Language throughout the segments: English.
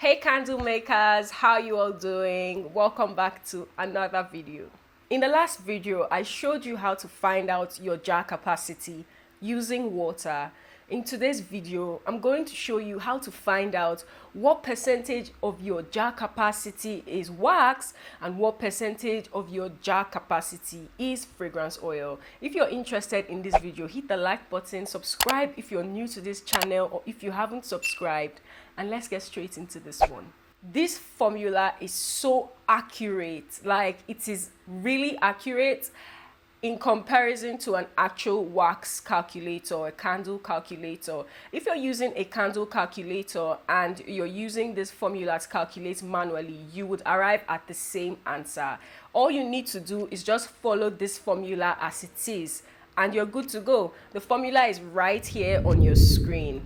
Hey candle makers, how you all doing? Welcome back to another video. In the last video, I showed you how to find out your jar capacity using water. In today's video, I'm going to show you how to find out what percentage of your jar capacity is wax and what percentage of your jar capacity is fragrance oil. If you're interested in this video, hit the like button, subscribe if you're new to this channel or if you haven't subscribed, and let's get straight into this one. This formula is so accurate, like it is really accurate in comparison to an actual wax calculator or a candle calculator. If you're using a candle calculator and you're using this formula to calculate manually, you would arrive at the same answer. All you need to do is just follow this formula as it is and you're good to go. The formula is right here on your screen.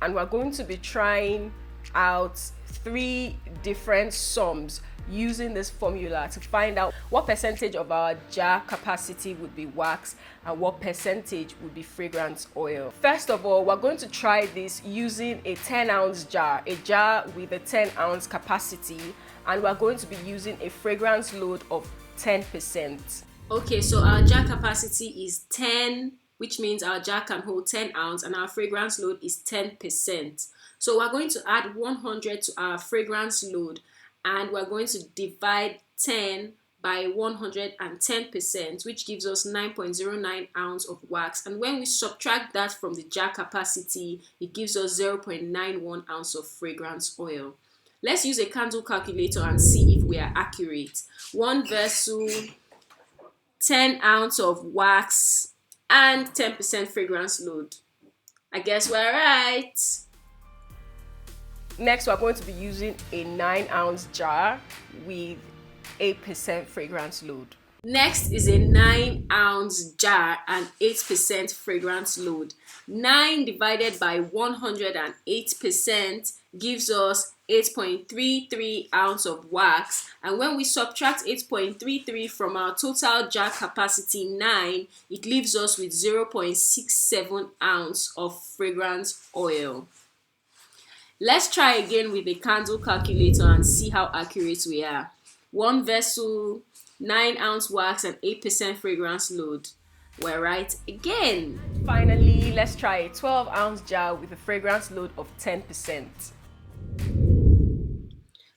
And we're going to be trying out 3 different sums using this formula to find out what percentage of our jar capacity would be wax and what percentage would be fragrance oil. First of all, we're going to try this using a 10-ounce jar, a jar with a 10-ounce capacity, and we're going to be using a fragrance load of 10%. Okay, so our jar capacity is 10, which means our jar can hold 10 ounces and our fragrance load is 10%. So we're going to add 100 to our fragrance load and we're going to divide 10 by 110%, which gives us 9.09 ounces of wax. And when we subtract that from the jar capacity, it gives us 0.91 ounces of fragrance oil. Let's use a candle calculator and see if we are accurate. 1 vessel, 10 ounces of wax, and 10% fragrance load. I guess we're right. Next, we're going to be using a 9-ounce jar with 8% fragrance load. Next is a 9-ounce jar and 8% fragrance load. 9 divided by 108% gives us 8.33 ounces of wax, and when we subtract 8.33 from our total jar capacity 9, it leaves us with 0.67 ounces of fragrance oil. Let's try again with a candle calculator and see how accurate we are. 1 vessel, 9-ounce wax and 8% fragrance load. We're right again. Finally, let's try a 12-ounce jar with a fragrance load of 10%.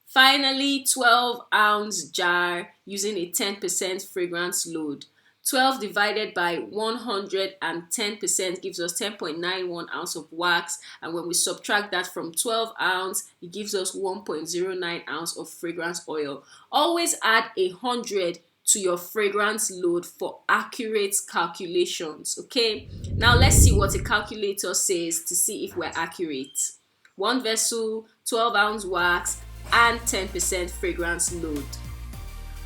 Finally, 12-ounce jar using a 10% fragrance load. 12 divided by 110% gives us 10.91 ounces of wax, and when we subtract that from 12 ounces, it gives us 1.09 ounces of fragrance oil. Always add 100 to your fragrance load for accurate calculations, okay? Now let's see what a calculator says to see if we're accurate. 1 vessel, 12-ounce wax, and 10% fragrance load.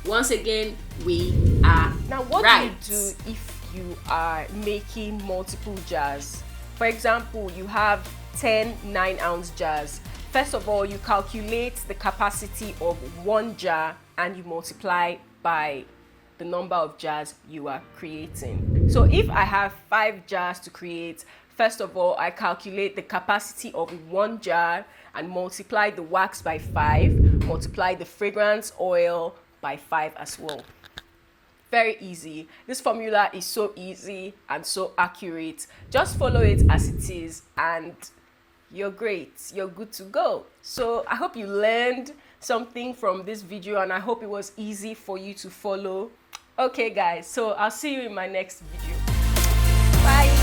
Once again, we are Now, what right. do you do if you are making multiple jars? For example, you have 10 9-ounce jars. First of all, you calculate the capacity of one jar and you multiply by the number of jars you are creating. So if I have 5 jars to create, first of all, I calculate the capacity of one jar and multiply the wax by 5, multiply the fragrance oil by 5 as well. Very easy. This formula is so easy and so accurate. Just follow it as it is and you're great. You're good to go. So I hope you learned something from this video and I hope it was easy for you to follow. Okay guys, so I'll see you in my next video. Bye.